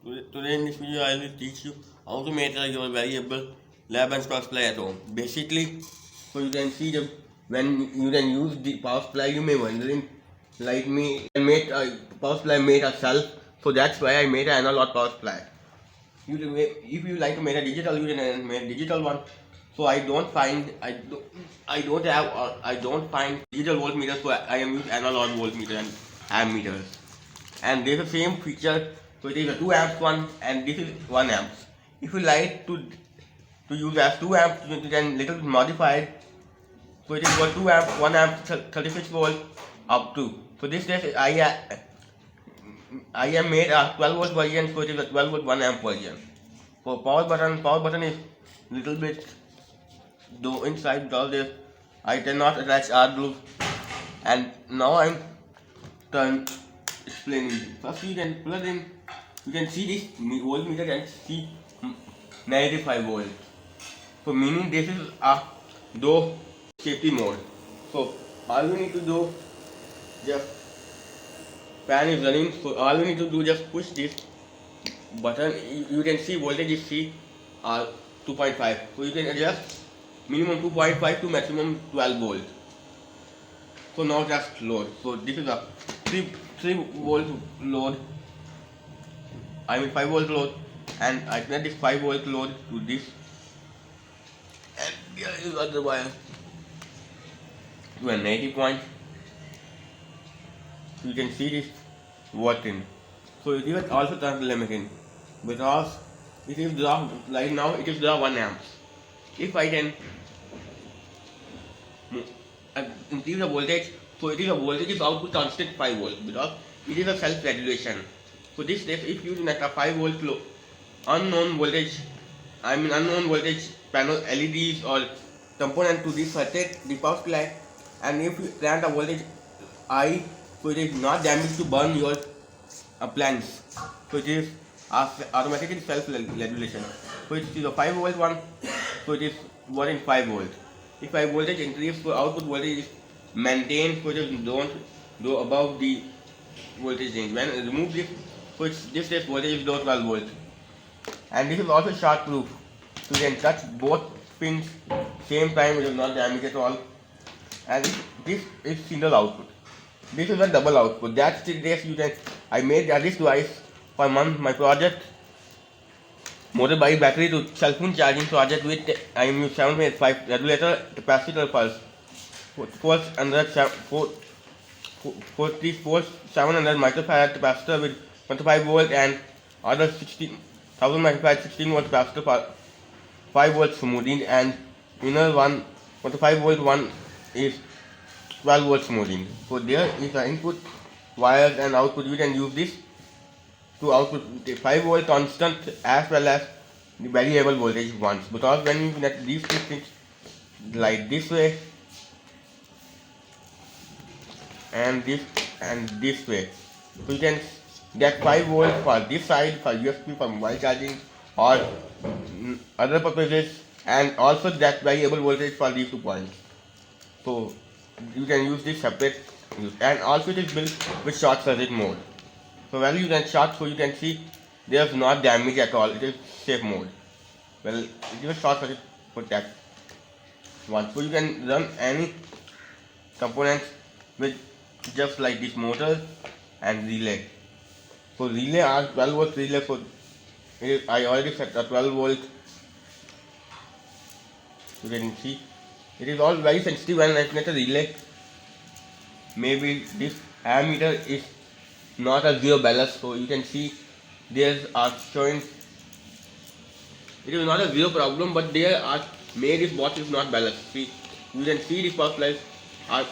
Today in this video I will teach you how to make your variable lab and power supply at home. Basically, so you can see the when you can use the power supply, you may wondering like me and make a power supply made a self. So that's why I made an analog power supply. If you like to make a digital, you can make a digital one. So I don't find digital voltmeter, so I am use analog voltmeter and ammeters. And there's the same feature, so it is a 2 amps one and this is 1 amps. If you like to use as 2 amps, you can little bit modify it. So it is got 2 amps, 1 amp, 36 volt up to. So this is I am made a 12 volt version, so it is a 12 volt 1 amp version. For power button is little bit though inside all this. I cannot attach R loop, and now I'm done explaining. First you can plug in, you can see this voltmeter and see negative 5 volt. So meaning this is a low safety mode. So all you need to do, just fan is running, so all you need to do just push this button. You can see voltage is C 2.5. So you can adjust minimum 2.5 to maximum 12 volt. So now just load. So this is a 3 volt load. I mean 5 volt load, and I connect this 5 volt load to this, and here is other wire to a negative point. You can see this working. So it is also turn limiting because it is draw right now it is draw 1 amps. If I can increase the voltage, so it is a voltage is output constant 5 volt because it is a self-regulation. So this if you connect a 5 volt unknown voltage panel LEDs or component to this circuit, the power supply, and if you grant a voltage I, so it is not damaged to burn your appliance. So it is automatically self-regulation. So it is a 5 volt one, so it is working 5 volt. If I voltage increase, so output voltage is maintained, so it don't go above the voltage range. When I remove this, so this voltage is 12 volt. And this is also shock proof, so you can touch both pins same time, it will not damage at all. And this is single output. This is a double output. That's the case you can. I made this device for my project motorbike battery to cell phone charging project with I am using 7.5 regulator capacitor pulse. Force under 700 microfarad capacitor with 25 volt and other 16,000 microfarad 16 volt capacitor 5 volt smoothing, and inner one 25 volt one is 12 volt smoothing. So there is the input wires and output. You can use this to output the 5 volt constant as well as the variable voltage ones, because when you connect these two things like this way and this way, so you can get 5 volt for this side for USB for mobile charging or other purposes, and also that variable voltage for these 2 points. So you can use this separate and also it is built with short circuit mode. So when you can short, so you can see there is not damage at all, it is safe mode. Well, it is a short circuit protect one. So you can run any components with just like this motor and relay. So relay are 12 volt relay, so I already set a 12 volt. You can see it is all very sensitive when I connect a relay. Maybe this ammeter is not a zero balance, so you can see there are showing it is not a zero problem, but there are made this box is not balanced. See, you can see this power supply are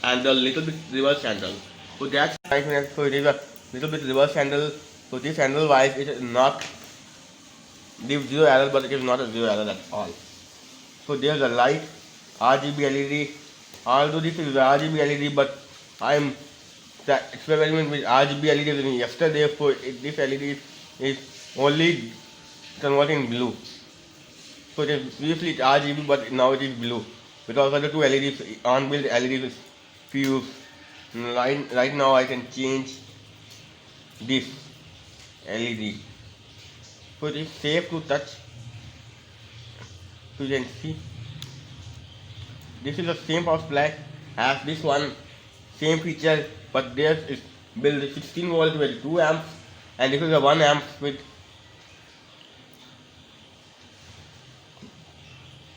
and a little bit reverse handle. So that's right. So it is a little bit reverse handle. So this handle wise it is not the zero error, but it is not a zero error at all. So there's a light RGB LED. Although this is RGB LED, but I am experimenting with RGB LED yesterday. So this LED is only converting blue. So it is previously RGB, but now it is blue because of the 2 LEDs on-built LEDs fuse. Right now I can change this LED. So it is safe to touch. So you can see this is the same power supply as this one, same feature, but theirs is built 16 volt with 2 amps, and this is a 1 amp with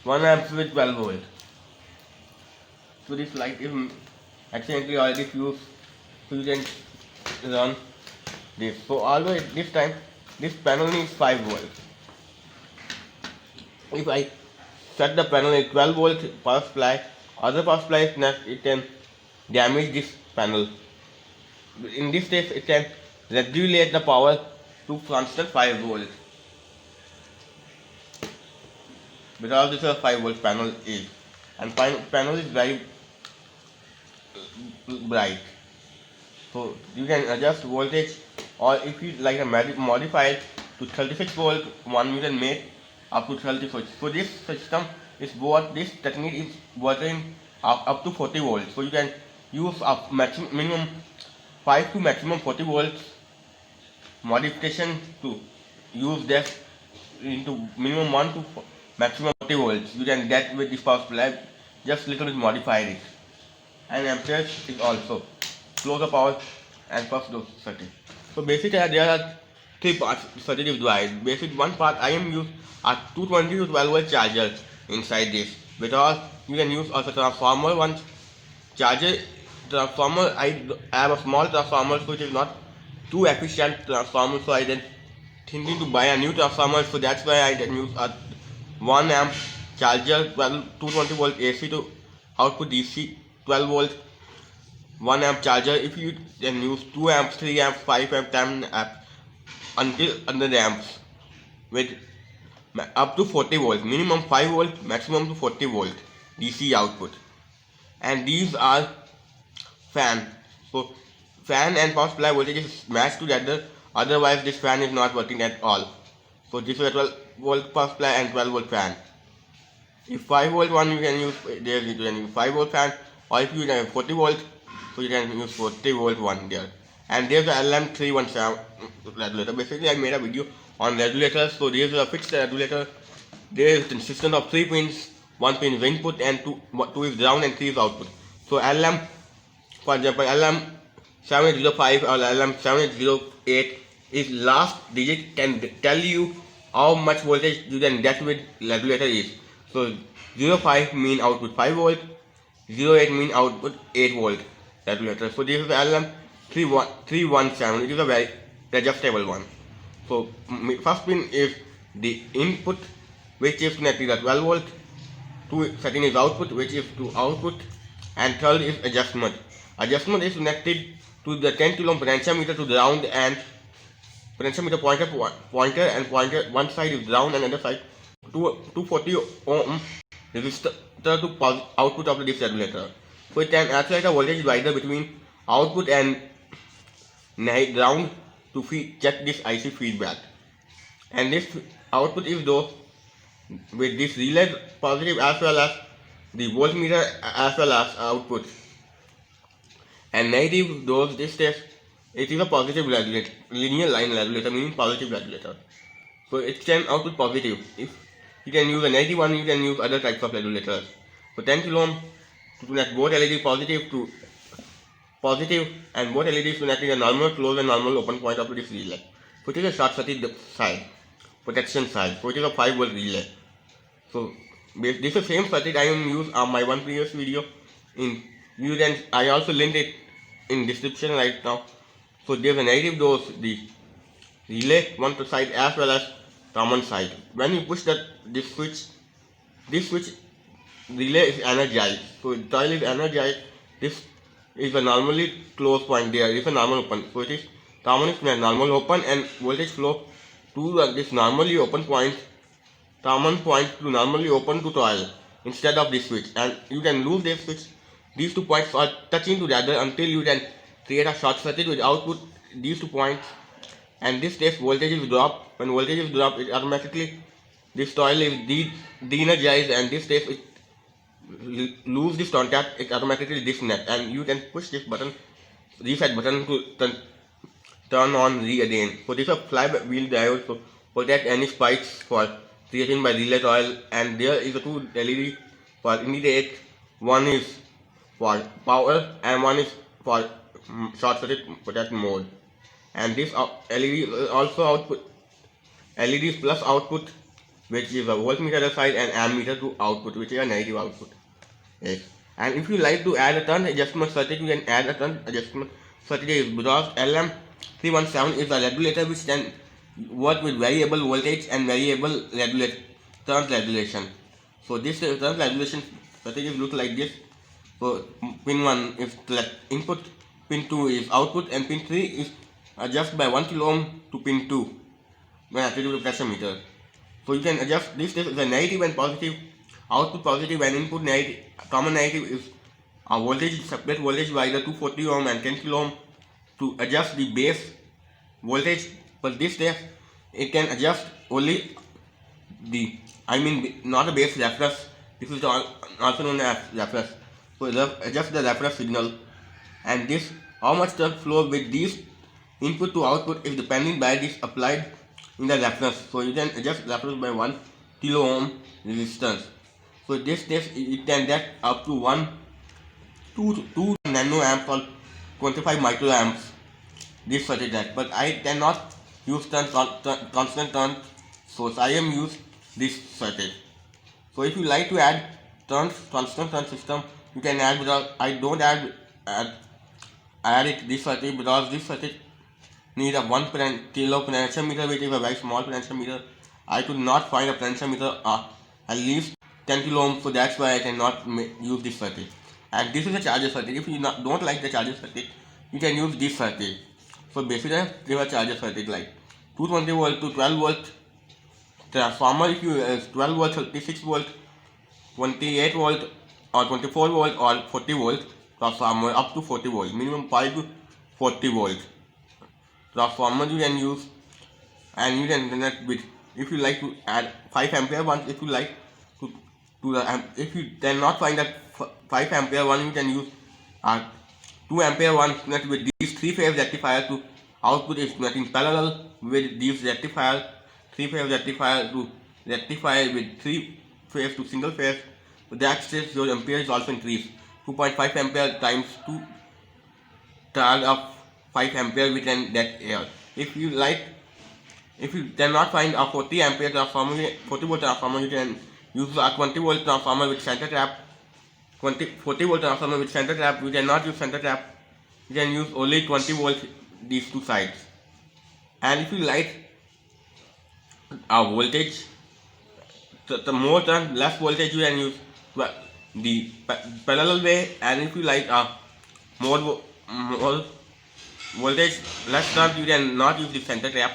12 volt. So this light is accidentally already fused, so you can run this. So although at this time this panel needs 5 volts, if I set the panel at 12 volt power supply, other power supply is not, it can damage this panel. In this case, it can regulate the power to constant 5 volt, because this is a 5 volt panel is, and panel is very bright. So you can adjust voltage, or if you like a modify it to 36 volt, one you can make up to 36. So this system is what this technique is working up to 40 volts. So you can use up minimum 5 to maximum 40 volts modification to use that into minimum 1 to maximum 40 volts. You can get with this power supply, just little bit modified it. And amperes is also close the power and first dose circuit. So basically there are 3 parts circuit device. Basic one part I am use a 220 to 12 volt charger inside this, because you can use also transformer one charger. Transformer, I have a small transformer, so it is not too efficient transformer, so I then thinking to buy a new transformer, so that's why I can use a 1 amp charger, 220 volt AC to output DC 12 volt 1 amp charger. If you can use 2 amps, 3 amps, 5 amps, 10 amps until 100 amps with up to 40 volts, minimum 5 volt, maximum to 40 volt DC output. And these are fan. So fan and power supply voltage is matched together, otherwise this fan is not working at all. So this is a 12 volt power supply and 12 volt fan. If 5 volt one you can use, there you can use 5 volt fan, or if you have 40 volt, so you can use 40 volt one there. And there's the LM317 regulator. Basically I made a video on regulators. So there's a fixed regulator. There is a system of 3 pins, 1 pin is input and 2 is ground and 3 is output. So LM, for example, LM705 or LM708 is last digit can tell you how much voltage you can get with regulator is. So 05 mean output 5 volt, 08 mean output 8 volt regulator. So this is LM317. It is a very adjustable one. So first pin is the input, which is connected to 12 volt. Second is output, which is to output, and third is adjustment. Adjustment is connected to the 10 kilo potentiometer to ground, and potentiometer pointer and pointer, one side is ground and other side 240 ohm resistor to output of this regulator. So it can activate a voltage divider between output and ground to check this IC feedback. And this output is those with this relay positive as well as the voltmeter as well as output, and negative those this test it is a positive regulator, linear line regulator, meaning positive regulator. So it can output positive. If you can use a negative one, you can use other types of regulators. So 10 kilo ohm to connect both LED positive to positive, and both LEDs connecting a normal close and normal open point of this relay. So it is a short circuit side, protection side. So it is a 5 volt relay. So this is the same circuit I am used on my one previous video. I also linked it in description right now. So there is a negative dose, the relay one side as well as common side. When you push this switch relay is energized. So the coil is energized. This is a normally closed point, there is a normal open. So it is common is normal open, and voltage flow to this normally open point, common point to normally open to coil instead of this switch. And you can lose this switch. These 2 points are touching together until you can create a short circuit with output these 2 points, and this case voltage is dropped. When voltage is dropped, it automatically this coil is de-energized, and this case it lose this contact, it automatically disconnect, and you can push this button, reset button, to turn on again. So this is a flywheel diode, so protect any spikes for created by relay oil, and there is a two LED for indicate. One is for power and one is for short circuit protect mode. And this LED also output LEDs plus output, which is a voltmeter side, and ammeter to output, which is a negative output. Yes. And if you like to add a turn adjustment circuit, you can add a turn adjustment circuit because LM317 is a regulator which can work with variable voltage and variable turn regulation. So this turn regulation circuit look like this. So pin 1 is input, pin 2 is output, and pin 3 is adjust by 1 kilo ohm to pin 2 when attached to the pressure meter. So you can adjust this is a negative and positive, output positive and input negative. Common negative is a voltage, separate voltage by either 240 ohm and 10 kilo ohm to adjust the base voltage. But this test it can adjust only not the base reference. This is also known as reference. So adjust the reference signal, and this how much current flow with these input to output is depending by this applied in the reference. So you can adjust reference by 1 kilo ohm resistance. So this test it can get up to 2 nanoamps or 25 microamps. This circuit that, but I cannot use constant turn, so I am use this circuit. So if you like to add constant turn system, you can add, because I don't add it this circuit because this circuit need a 1 kilo potentiometer, which is a very small potentiometer. I could not find a potentiometer at least 10 kilo ohm, so that's why I cannot use this circuit. And this is a charger circuit. If you don't like the charger circuit, you can use this circuit. So basically, they have a charger circuit like 220 volt to 12 volt transformer. If you 12 volt, 36 volt, 28 volt, or 24 volt, or 40 volt transformer up to 40 volt, minimum 5 to 40 volt transformer you can use, and you can connect with. If you like to add 5 ampere one, if you like to if you cannot find that 5 ampere one, you can use 2 ampere one connect with these 3-phase rectifier to output is connect in parallel with these rectifier, 3-phase rectifier to rectify with 3-phase to single phase. So that says your ampere is also increased. 2.5 ampere times 2 charge of 5 ampere we can get here. If you cannot find a 40 ampere transformer, 40 volt transformer, you can use a 20 volt transformer with center tap. 40 volt transformer with center tap, we cannot use center tap. You can use only 20 volts these two sides. And if you like a voltage, the more turn, less voltage you can use the parallel way. And if you like more voltage, less turn, you can not use the center tap.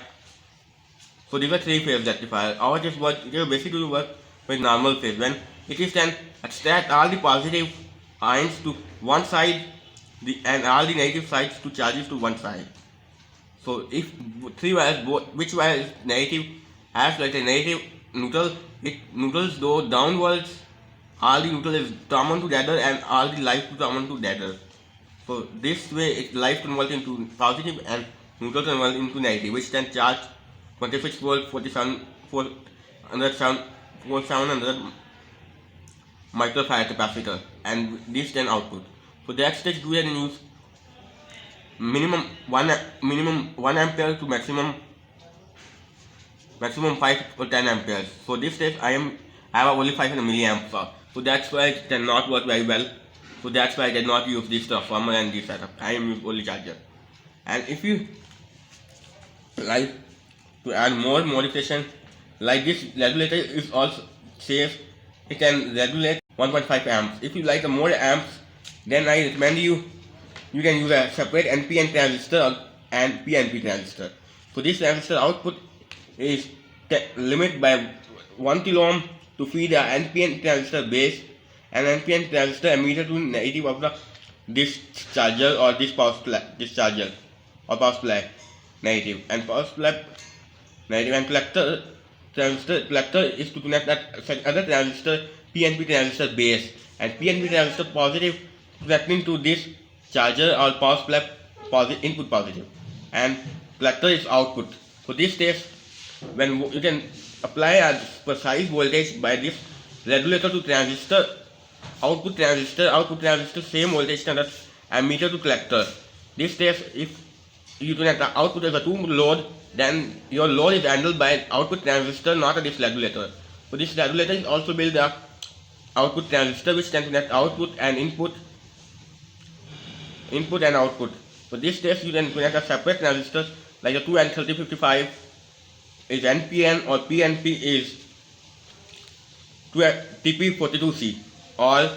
So these are 3-phase rectifier. Ours just basically work with normal phase. When it is can extract all the positive ions to one side and all the negative sides to charges to one side. So if 3 wires, which wire is negative has like a negative neutral, it neutrals go downwards, all the neutral is common together and all the light is common together. So this way it light converts into positive and neutral converts into negative, which can charge 26 volt, 700 microfarad capacitor, and this can output. So that stage we can use minimum 1 ampere to maximum 5 or 10 amperes. So this stage I have only 500 milliamps, so that's why it cannot work very well. So that's why I cannot use this transformer and this setup. I am using only charger. And if you like to add more modification, like this regulator is also says it can regulate 1.5 amps. If you like more amps, then I recommend you can use a separate NPN transistor and PNP transistor. So this transistor output is limited by 1 kilo ohm to feed the NPN transistor base and NPN transistor emitter to negative of this charger or this power supply, this charger or power supply negative, and power supply negative, and collector is to connect that other transistor PNP transistor base, and PNP transistor positive connecting to this charger or power supply input positive, and collector is output. So this case, when you can apply a precise voltage by this regulator to transistor, output transistor, same voltage standard ammeter to collector. This case, if you can the output is a two load, then your load is handled by output transistor, not this regulator. So this regulator is also built the output transistor, which can connect output and input and output. For this test, you can connect a separate transistor like a 2N3055 is NPN, or PNP is TP42C, or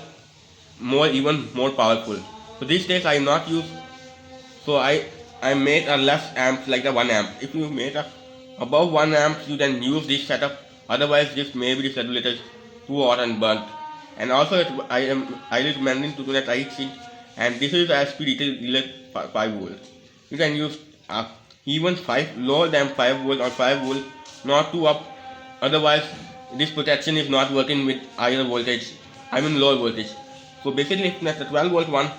even more powerful. So this test I not use. So I made a less amps like the 1 amp. If you made a above 1 amp, you can use this setup. Otherwise, this maybe this regulator is too hot and burnt. And also, I am recommending to do that IC, and this is as SP relay 5 volts. You can use even 5 lower than 5 volt or 5 volt, not too up. Otherwise, this protection is not working with higher voltage. Lower voltage. So basically, it's a 12 volt one.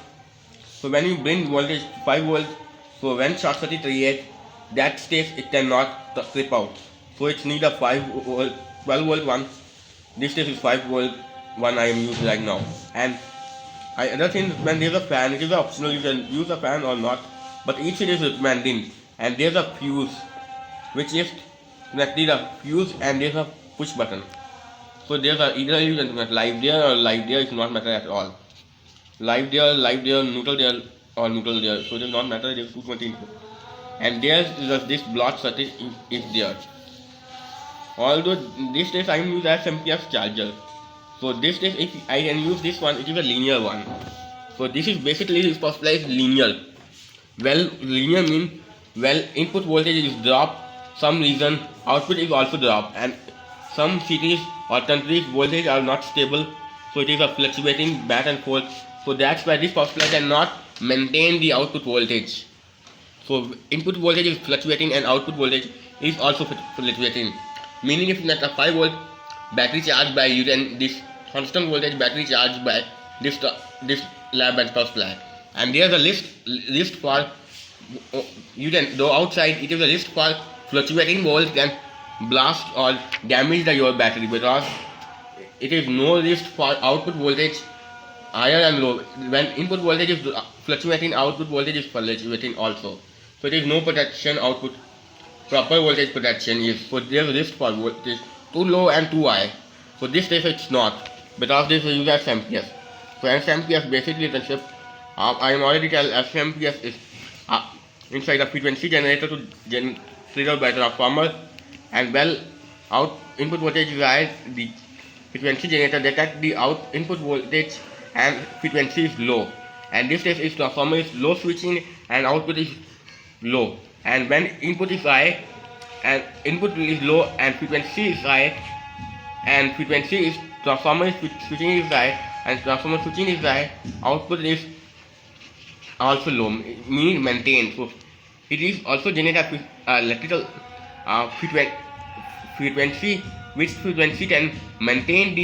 So when you bring voltage 5 volt, so when short circuit creates, that stage it cannot trip out. So it's need a 5 volt, 12 volt one. This stage is 5 volt one I am using right now. And other thing, when there's a fan, it is optional, you can use a fan or not, but each is recommending. And there's a fuse, which is connected a fuse, and there's a push button. So there's a either you can connect live there or live there, it not matter at all. Live there, neutral there, or neutral there. So it does not matter, it is 220 input. And there's this block circuit is there. Although this test I am using as MPS charger. So this test, if I can use this one, it is a linear one. So this is basically this postula is linear. Well, linear means input voltage is dropped, some reason output is also dropped, and some cities or countries voltage are not stable, so it is a fluctuating back and forth. So that's why this postula cannot maintain the output voltage. So input voltage is fluctuating and output voltage is also fluctuating. Meaning if not a 5 volt battery charged by using this constant voltage battery charged by this lab and postula. And there's a list for you can go outside. It is a list for fluctuating volts can blast or damage your battery, because it is no list for output voltage higher and low. When input voltage is fluctuating, output voltage is fluctuating also. So it is no protection output. Proper voltage protection is. So there is a list for voltage too low and too high. So this case it's not, because this is used as MPS. So SMPS basically the concept. I am already tell SMPS is inside a frequency generator to trigger by transformer, and input voltage is high, the frequency generator detect the input voltage and frequency is low, and this case is transformer is low switching and output is low. And when input is high and input is low and frequency is high, and frequency is transformer switching is high and transformer switching is high, output is also low, meaning maintained. So it is also generate a electrical frequency, which frequency can maintain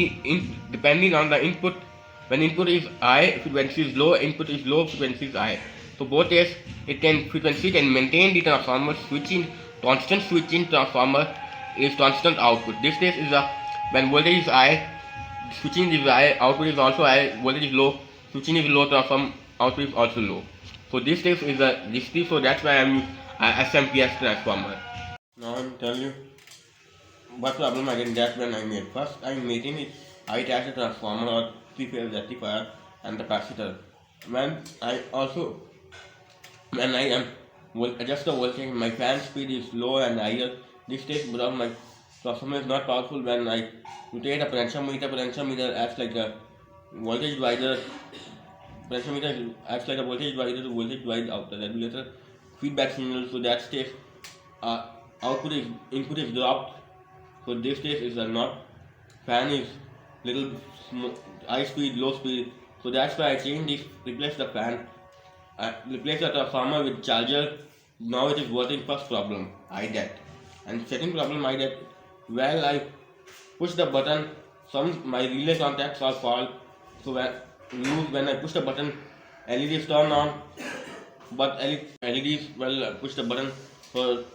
depending on the input. When input is high, frequency is low, input is low, frequency is high. So both cases, frequency can maintain the transformer switching. Constant switching transformer is constant output. This case is when voltage is high, switching is high, output is also high, voltage is low, switching is low, transform output is also low. So this case is this case, so that's why I am using SMPS transformer. Now I'm telling you what problem I didn't get when I made. First I'm making it, I attach a transformer or 3-phase rectifier and capacitor. When I am adjust the voltage, my fan speed is low and higher. This case because my transformer is not powerful. When I rotate a potentiometer acts like a voltage divider. Potentiometer acts like a voltage divider to voltage divide out the regulator feedback signal. So that stage input is dropped. So this case is not. Fan is little high speed, low speed. So that's why I changed this. Replace the fan. Replace the transformer with charger. Now it is working. First problem I get, and second problem I get. Well, I push the button. My relay contacts are fault. So when I push the button, LEDs turn on, but LEDs push the button. So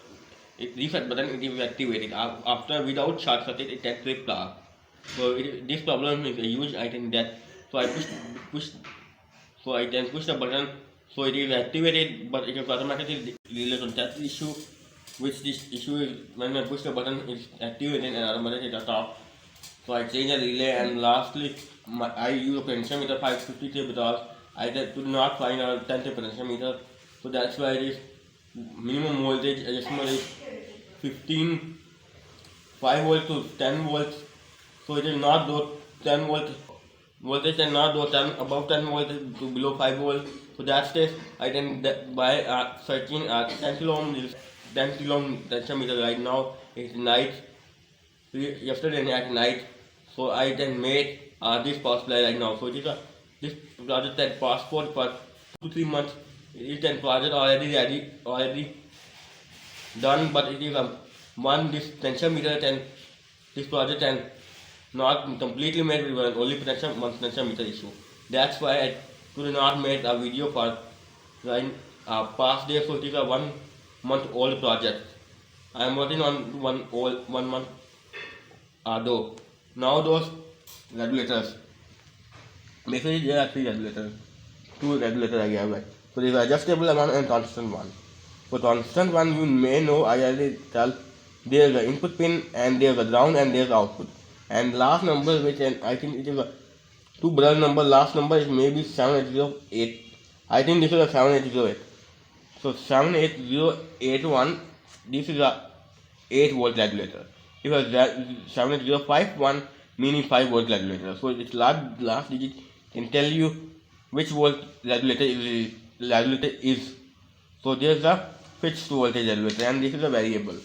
reset button it is activated. After without short circuit it can trip power. So this problem is a huge item that so I push so I can push the button so it is activated but it is automatically related on that issue, which this issue is when I push the button it's activated and automatically it off. So I change the relay, and lastly I use a potentiometer 553 because I do not find a 10 potentiometer, so that's why it is minimum voltage adjustment is 15 5 volts to 10 volts. So it is not those 10 volts voltage and not those 10 above 10 volts to below 5 volts. So that's this I can buy searching 10 kilo ohm 10 kilo ohm potentiometer right now. It's night, yesterday at night. So I then made this power supply right now. So it is this project that passport for 2-3 months. It is then project already done, but it is one this potentiometer and this project and not completely made with one only potentiometer issue. That's why I could not make a video for past day. So it is a 1 month old project. I am working on 1 month though. Now those regulators. Basically there are 3 regulators. 2 regulators I have. Right? So there is adjustable one and constant one. For constant one you may know I already tell there is an input pin and there is a ground and there is output. And last number which I think it is a 2 brother number, last number is maybe 7808. I think this is a 7808. So 78081, this is a 8 volt regulator. If a 78051 meaning 5 volt regulator. So its last digit can tell you which volt regulator is. So there is a fixed voltage regulator and this is a variable.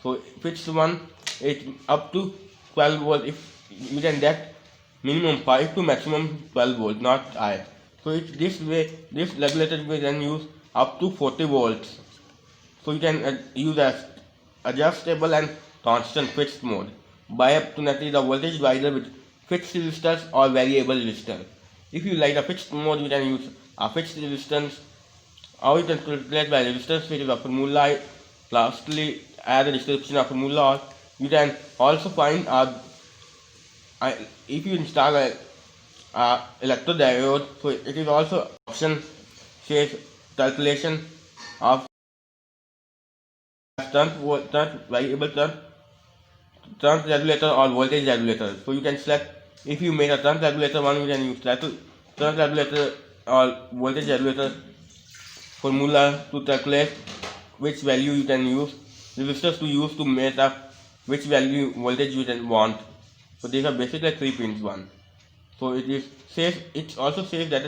So fixed one is up to 12 volt. If you can get minimum 5 to maximum 12 volt, not higher. So it's this way, this regulator will then use up to 40 volts. So you can use as adjustable and constant fixed mode. By up to the voltage divider with fixed resistors or variable resistor. If you like a fixed mode, you can use a fixed resistance, or you can calculate by resistance, which is a formula. Lastly, add the description of formula. Or you can also find if you install a electrodiode, so it is also option says calculation of variable current regulator or voltage regulator. So you can select, if you make a current regulator one, you can use current regulator or voltage regulator formula to calculate which value you can use, resistors to use to make up which value voltage you can want. So these are basically 3 pins one. So it also says that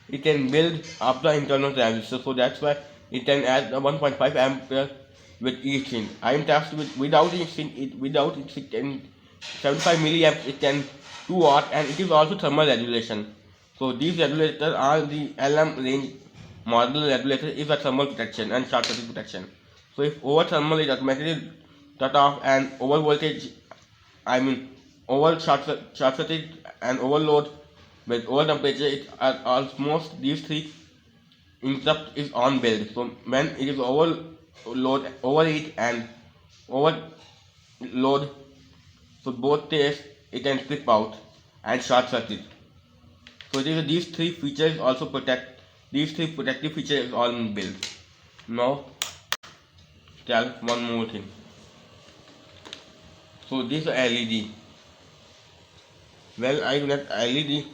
it can build up the internal transistor. So that's why it can add a 1.5 ampere with each pin. I am tested with without it can 75 milliamps, it can 2 watt, and it is also thermal regulation. So these regulators are the LM range model regulator is a thermal protection and short circuit protection. So if over thermal is automatically cut off and over voltage, over short circuit and overload with over temperature, it almost these 3 interrupt is on build. So when it is overheat and overload, so both cases it can trip out and short circuit. So these 3 features also protect. These 3 protective features all in build. Now tell one more thing. So this LED. Well, I got LED.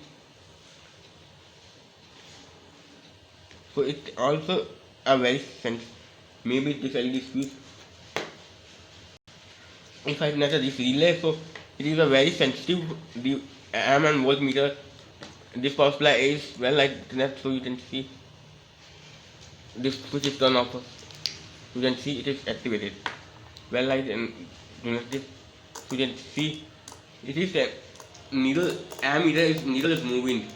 So it also a very maybe this LED fuse. If I connect this relay, so it is a very sensitive amp and voltmeter. This power supply is well like connect, so you can see this switch is turned off. You can see it is activated. Well light and connect this. So you can see it is a needle is moving.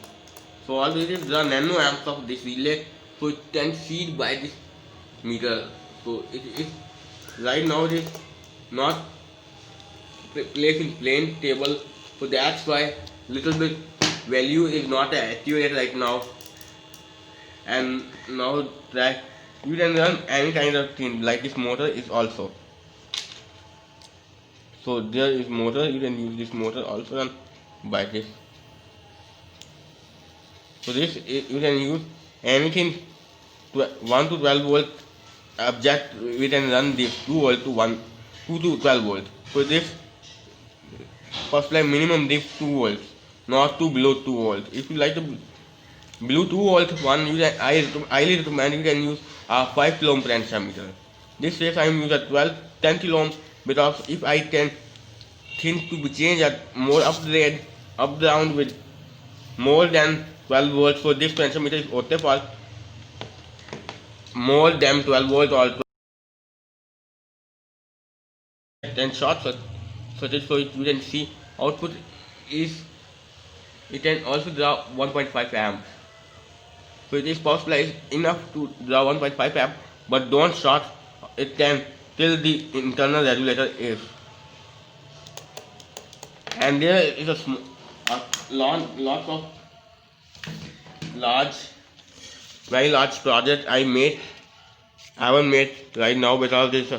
So all this is the nano amps of this relay. So it can see by this meter. So it is right now it is not placed in plain table. So that's why little bit value is not activated right now. And now try You can run any kind of thing, like this motor is also. So there is motor, you can use this motor also run by this. So this you can use anything 1 to 12 volt object. We can run this 2 volt to 2 to 12 volt. So this first like minimum this 2 volts, not to below 2 volts. If you like to below 2 volts one, you can, I highly recommend you can use a 5 kilo ohm potentiometer. This case I am using a 10 kilo ohm, because if I can think to be changed at more upgrade up down with more than 12 volts, so this potentiometer is okay for more than 12 volts or 10 short circuit. So you can see output is, it can also draw 1.5 amps. So this power supply is enough to draw 1.5 amp, but don't short it can till the internal regulator is. And there is a lot of very large project I haven't made right now, because it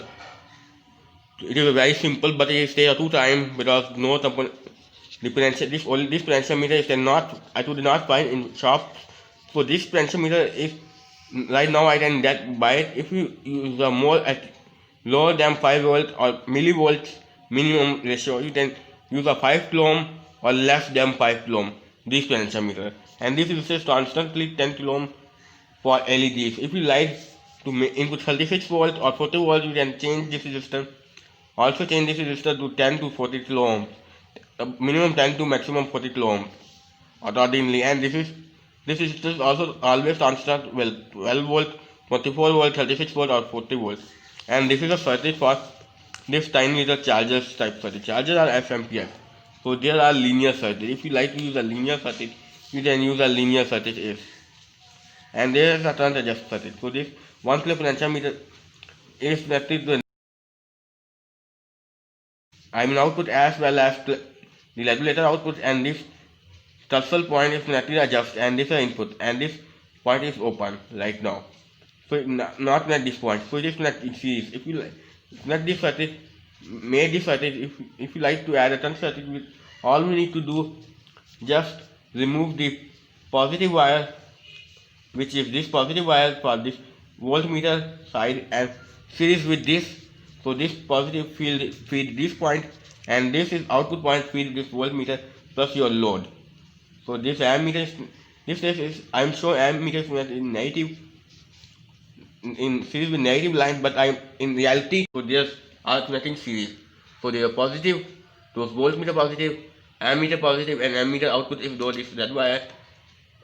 is a very simple, but it takes 2 time, because no differential. This potentiometer is I could not find in shops. So this potentiometer is right now I can buy it. If you use a more at lower than 5 volt or millivolts minimum ratio, you can use a 5 kilo ohm or less than 5 kilo ohm this potentiometer. And this is constantly 10 kilo ohm for LEDs. If you like to input 36 volt or 40 volt, you can change this resistor. Also change this resistor to 10 to 40 kilo ohm, minimum 10 to maximum 40 kilo ohm accordingly. And this is also always constant, well, 12 volt, 24 volt, 36 volt or 40 volt. And this is a circuit for this tiny little chargers type circuit. Chargers are FMPS, so there are linear circuit. If you like to use a linear circuit, you can use a linear circuit is. And there is a current adjust circuit. So this 1 kilo potentiometer is connected to output as well as the regulator output, and this threshold point is connected adjust, and this is input, and this point is open right now. So not at this point. So it is connect in series. If you connect this circuit, make this circuit. If you like to add a turn circuit, all we need to do just remove the positive wire, which is this positive wire for this voltmeter side, and series with this. So this positive feed this point, and this is output point feed this voltmeter plus your load. So this ammeter is I'm sure ammeter is in negative, in series with negative line, but I'm in reality, so there's are connecting series. So they are positive, those voltmeter positive, ammeter positive, and ammeter output is though this red wire,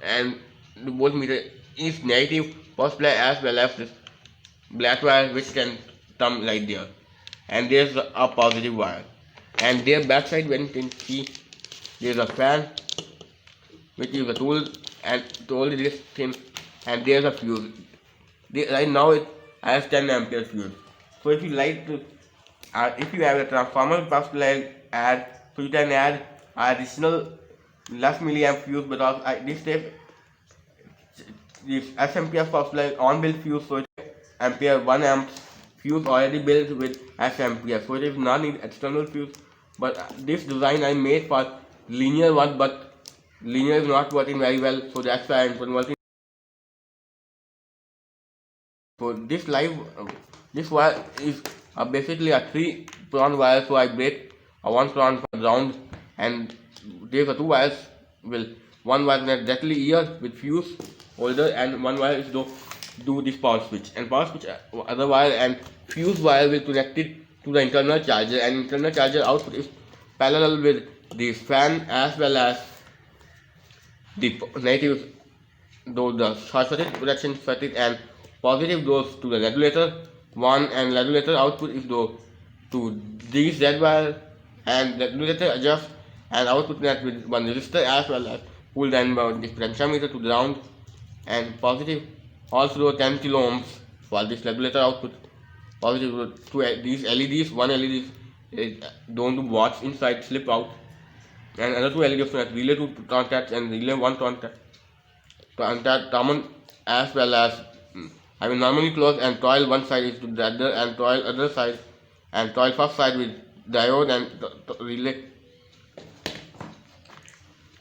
and the voltmeter is negative power supply as well as this black wire, which can come right there. And there's a positive wire, and their backside, when you can see, there's a fan, which is a tool, and told this thing, and there's a fuse. Right now it has 10 ampere fuse. So if you like to, if you have a transformer power supply add, so you can add additional less milliamp fuse, because this step, this SMPS power supply on build fuse, so ampere 1 amp fuse already built with SMPS, so it is not need external fuse. But this design I made for linear one, but linear is not working very well, so that's why I'm converting. So this wire is basically a 3-prong wire, so I break a 1 prong for ground, and there's a 2 wires. One wire connect directly here with fuse holder, and 1 wire is to do this power switch, and power switch other wire and fuse wire will connect it to the internal charger, and internal charger output is parallel with the fan as well as the negative, though the short circuit protection circuit, and positive goes to the regulator 1, and regulator output is to this Z wire, and regulator adjust and output connect with 1 resistor as well as pull down the potentiometer to ground, and positive also 10 kilo ohms for this regulator output. Positive to these LEDs, 1 LED don't watch inside, slip out, and another 2 LEDs connect relay 2 contacts and relay 1 contact common as well as I will normally close and coil one side is to the other and coil other side and coil first side with diode and relay.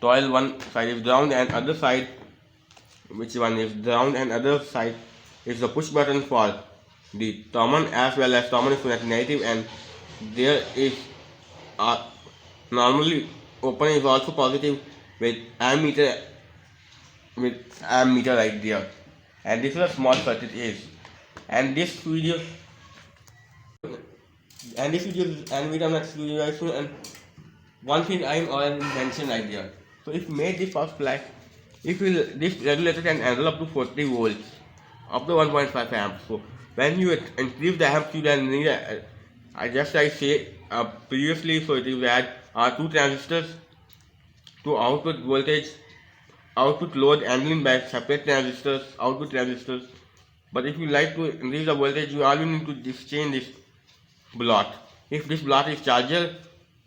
Coil one side is ground and other side, which one is ground and other side is the push button for the common as well as common is negative, and there is normally open is also positive with ammeter right there, and this is a small circuit is, and this video is animated next video, and one thing I already mentioned right there. So if made this first flash, if you this regulator can handle up to 40 volts, up to 1.5 amps. So when you increase the amps, you then need I say previously, so it will add two transistors to output voltage, output load handling by separate transistors, output transistors. But if you like to increase the voltage, you only need to just change this block. If this block is charger,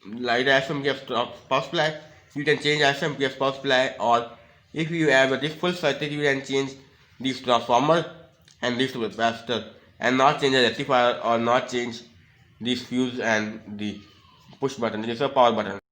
like SMPS power supply, you can change SMPS power supply, or if you have this full circuit, you can change this transformer and this capacitor, and not change the rectifier or not change this fuse and the push button. This is a power button.